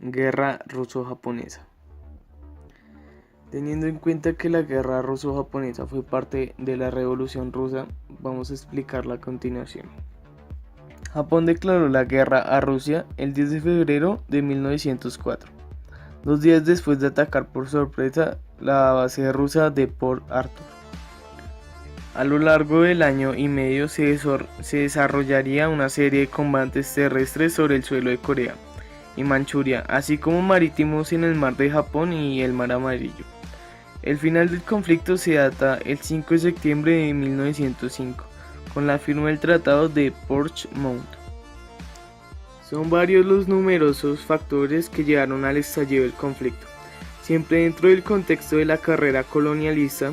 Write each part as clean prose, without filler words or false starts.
Guerra ruso-japonesa. Teniendo en cuenta que la guerra ruso-japonesa fue parte de la Revolución Rusa, vamos a explicarla a continuación. Japón declaró la guerra a Rusia el 10 de febrero de 1904, 2 días después de atacar por sorpresa la base rusa de Port Arthur. A lo largo del año y medio se desarrollaría una serie de combates terrestres sobre el suelo de Corea y Manchuria, así como marítimos en el mar de Japón y el mar Amarillo. El final del conflicto se data el 5 de septiembre de 1905, con la firma del Tratado de Portsmouth. Son varios los numerosos factores que llevaron al estallido del conflicto, siempre dentro del contexto de la carrera colonialista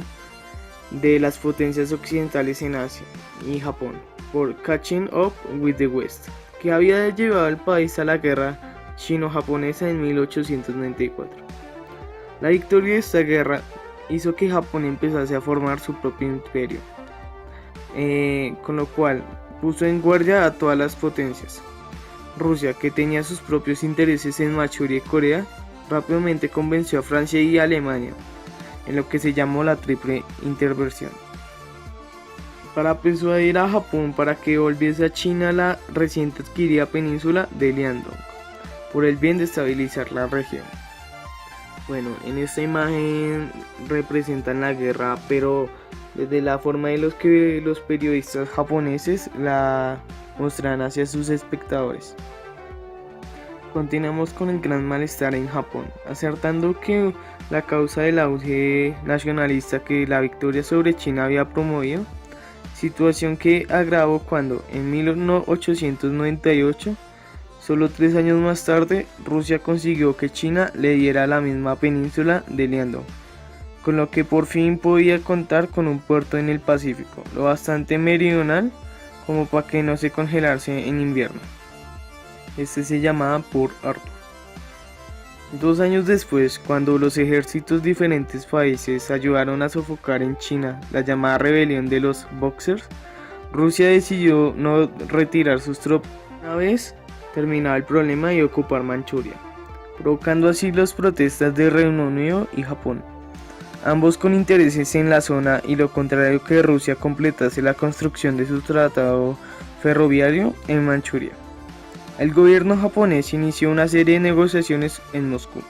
de las potencias occidentales en Asia y Japón, por Catching Up with the West, que había llevado al país a la guerra chino-japonesa en 1894. La victoria de esta guerra hizo que Japón empezase a formar su propio imperio, con lo cual puso en guardia a todas las potencias. Rusia, que tenía sus propios intereses en Manchuria y Corea, rápidamente convenció a Francia y Alemania, en lo que se llamó la Triple Intervención, para persuadir a Japón para que volviese a China la recién adquirida península de Liaodong, por el bien de estabilizar la región. Bueno, en esta imagen representan la guerra, pero desde la forma de los que los periodistas japoneses la muestran hacia sus espectadores. Continuamos con el gran malestar en Japón, acertando que la causa del auge nacionalista que la victoria sobre China había promovido, situación que agravó cuando en 1898, solo 3 años más tarde, Rusia consiguió que China le diera la misma península de Liaodong, con lo que por fin podía contar con un puerto en el Pacífico, lo bastante meridional como para que no se congelase en invierno. Este se llamaba Port Arthur. 2 años después, cuando los ejércitos de diferentes países ayudaron a sofocar en China la llamada rebelión de los Boxers, Rusia decidió no retirar sus tropas una vez terminado el problema y ocupar Manchuria, provocando así las protestas de Reino Unido y Japón, ambos con intereses en la zona y lo contrario que Rusia completase la construcción de su tratado ferroviario en Manchuria. El gobierno japonés inició una serie de negociaciones en Moscú,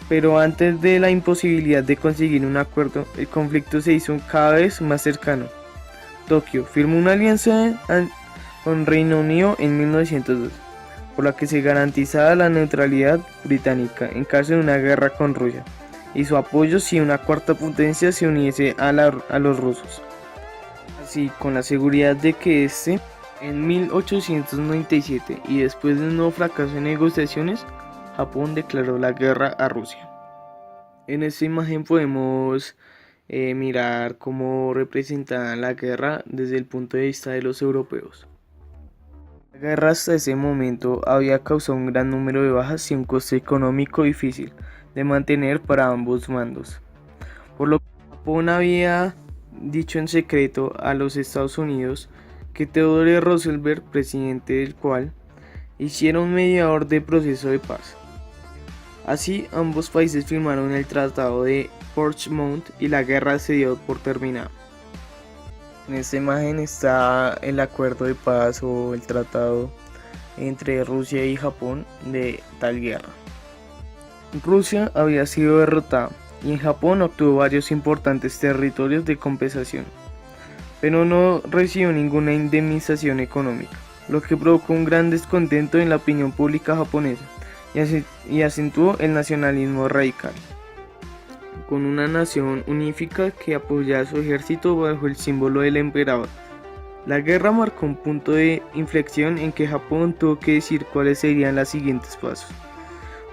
pero antes de la imposibilidad de conseguir un acuerdo, el conflicto se hizo cada vez más cercano. Tokio firmó una alianza con Reino Unido en 1902, por la que se garantizaba la neutralidad británica en caso de una guerra con Rusia, y su apoyo si una cuarta potencia se uniese a los rusos, así con la seguridad de que en 1897 y después de un nuevo fracaso en negociaciones, Japón declaró la guerra a Rusia. En esta imagen podemos mirar cómo representaban la guerra desde el punto de vista de los europeos. La guerra hasta ese momento había causado un gran número de bajas y un coste económico difícil de mantener para ambos bandos, por lo que Japón había dicho en secreto a los Estados Unidos que Theodore Roosevelt, presidente del cual, hiciera un mediador de proceso de paz. Así, ambos países firmaron el Tratado de Portsmouth y la guerra se dio por terminada. En esta imagen está el acuerdo de paz o el tratado entre Rusia y Japón de tal guerra. Rusia había sido derrotada y en Japón obtuvo varios importantes territorios de compensación, pero no recibió ninguna indemnización económica, lo que provocó un gran descontento en la opinión pública japonesa y acentuó el nacionalismo radical, con una nación unífica que apoyaba a su ejército bajo el símbolo del emperador. La guerra marcó un punto de inflexión en que Japón tuvo que decir cuáles serían los siguientes pasos.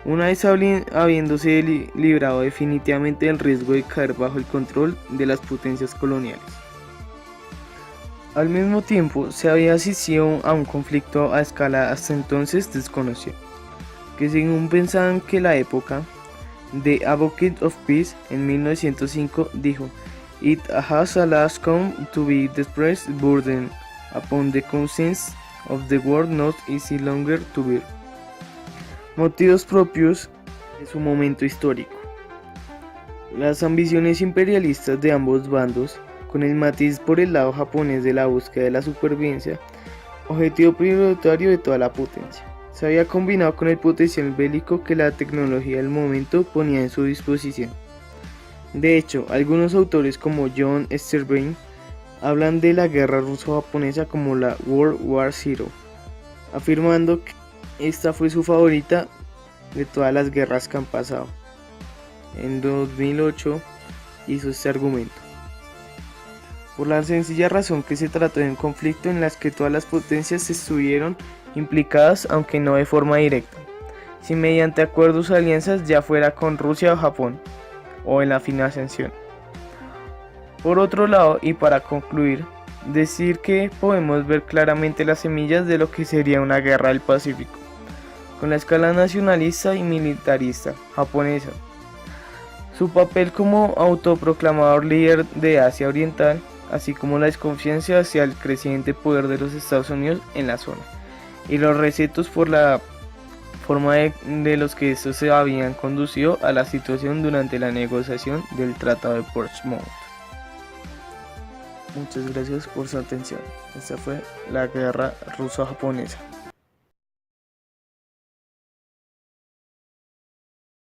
Una vez habiéndose librado definitivamente del riesgo de caer bajo el control de las potencias coloniales. Al mismo tiempo, se había asistido a un conflicto a escala hasta entonces desconocida, que según pensaban que la época de Advocate of Peace en 1905 dijo: "It has alas come to be the pressed burden upon the conscience of the world not easy longer to bear", motivos propios de su momento histórico. Las ambiciones imperialistas de ambos bandos, con el matiz por el lado japonés de la búsqueda de la supervivencia, objetivo prioritario de toda la potencia, se había combinado con el potencial bélico que la tecnología del momento ponía en su disposición. De hecho, algunos autores como John Sternberg hablan de la guerra ruso-japonesa como la World War Zero, afirmando que esta fue su favorita de todas las guerras que han pasado. En 2008 hizo este argumento, por la sencilla razón que se trató de un conflicto en el que todas las potencias estuvieron implicadas, aunque no de forma directa, si mediante acuerdos o alianzas, ya fuera con Rusia o Japón, o en la financiación. Por otro lado, y para concluir, decir que podemos ver claramente las semillas de lo que sería una guerra del Pacífico, con la escala nacionalista y militarista japonesa, su papel como autoproclamador líder de Asia Oriental, así como la desconfianza hacia el creciente poder de los Estados Unidos en la zona, y los recetos por la forma de los que estos se habían conducido a la situación durante la negociación del Tratado de Portsmouth. Muchas gracias por su atención. Esta fue la guerra ruso-japonesa.